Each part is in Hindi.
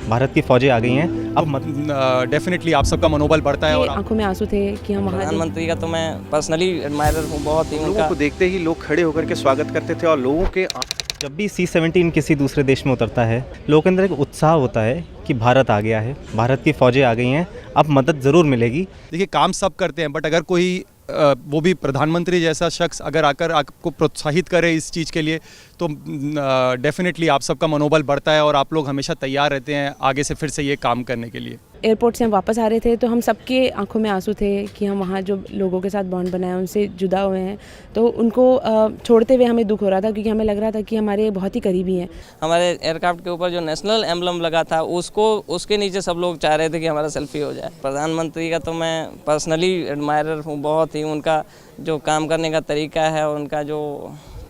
भारत की फौजें आ गई हैं। अब डेफिनेटली आप सबका मनोबल बढ़ता है। और आंखों में आंसू थे कि हम वहाँ प्रधानमंत्री का तो मैं पर्सनली एडमायरर हूँ बहुत ही। लोगों को देखते ही लोग खड़े होकर के स्वागत करते थे और लोगों के जब भी C-17 किसी दूसरे देश में उतरता है, लोगों के अंदर एक उत्साह होता है कि भारत आ गया है, भारत की फौजें आ गई हैं, अब मदद ज़रूर मिलेगी। देखिए काम सब करते हैं, बट अगर कोई वो भी प्रधानमंत्री जैसा शख्स अगर आकर आपको प्रोत्साहित करे इस चीज़ के लिए, तो डेफिनेटली आप सबका मनोबल बढ़ता है और आप लोग हमेशा तैयार रहते हैं आगे से फिर से ये काम करने के लिए। एयरपोर्ट से हम वापस आ रहे थे तो हम सबके आंखों में आंसू थे कि हम वहाँ जो लोगों के साथ बॉन्ड बनाए उनसे जुदा हुए हैं, तो उनको छोड़ते हुए हमें दुख हो रहा था क्योंकि हमें लग रहा था कि हमारे बहुत ही करीबी हैं। हमारे एयरक्राफ्ट के ऊपर जो नेशनल एम्बलम लगा था उसके नीचे सब लोग चाह रहे थे कि हमारा सेल्फी हो जाए। प्रधानमंत्री का तो मैं पर्सनली एडमायरर हूँ बहुत ही। उनका जो काम करने का तरीका है, उनका जो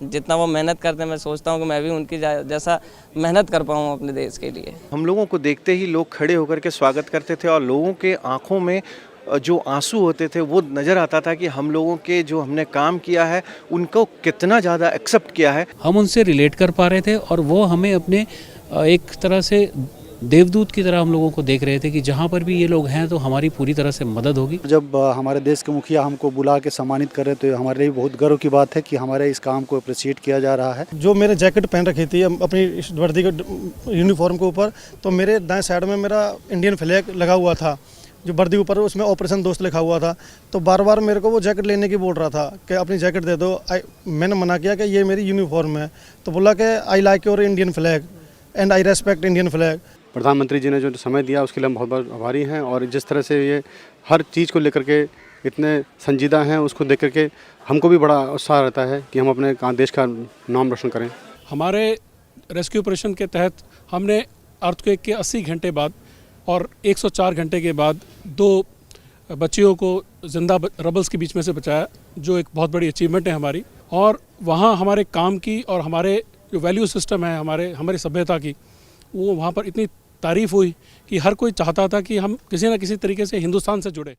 जितना वो मेहनत करते हैं, मैं सोचता हूँ कि मैं भी उनकी जैसा मेहनत कर पाऊँ अपने देश के लिए। हम लोगों को देखते ही लोग खड़े होकर के स्वागत करते थे और लोगों के आंखों में जो आंसू होते थे वो नज़र आता था कि हम लोगों के जो हमने काम किया है उनको कितना ज़्यादा एक्सेप्ट किया है। हम उनसे रिलेट कर पा रहे थे और वो हमें अपने एक तरह से देवदूत की तरह हम लोगों को देख रहे थे कि जहाँ पर भी ये लोग हैं तो हमारी पूरी तरह से मदद होगी। जब हमारे देश के मुखिया हमको बुला के सम्मानित कर रहे तो हमारे लिए बहुत गर्व की बात है कि हमारे इस काम को अप्रिशिएट किया जा रहा है। जो मेरे जैकेट पहन रखी थी अपनी इस वर्दी के यूनिफॉर्म के ऊपर, तो मेरे दाएं साइड में मेरा इंडियन फ्लैग लगा हुआ था जो वर्दी के ऊपर, उसमें ऑपरेशन दोस्त लिखा हुआ था। तो बार बार मेरे को वो जैकेट लेने की बोल रहा था कि अपनी जैकेट दे दो। मैंने मना किया कि ये मेरी यूनिफॉर्म है, तो बोला कि I like your Indian flag and I respect Indian flag. प्रधानमंत्री जी ने जो समय दिया उसके लिए हम बहुत बहुत आभारी हैं और जिस तरह से ये हर चीज़ को लेकर के इतने संजीदा हैं उसको देख कर के हमको भी बड़ा उत्साह रहता है कि हम अपने देश का नाम रोशन करें। हमारे रेस्क्यू ऑपरेशन के तहत हमने अर्थक्वेक के 80 घंटे बाद और 104 घंटे के बाद 2 बच्चियों को जिंदा रबल्स के बीच में से बचाया, जो एक बहुत बड़ी अचीवमेंट है हमारी। और वहाँ हमारे काम की और हमारे जो वैल्यू सिस्टम है हमारी सभ्यता की, वो वहाँ पर इतनी तारीफ़ हुई कि हर कोई चाहता था कि हम किसी न किसी तरीके से हिंदुस्तान से जुड़े।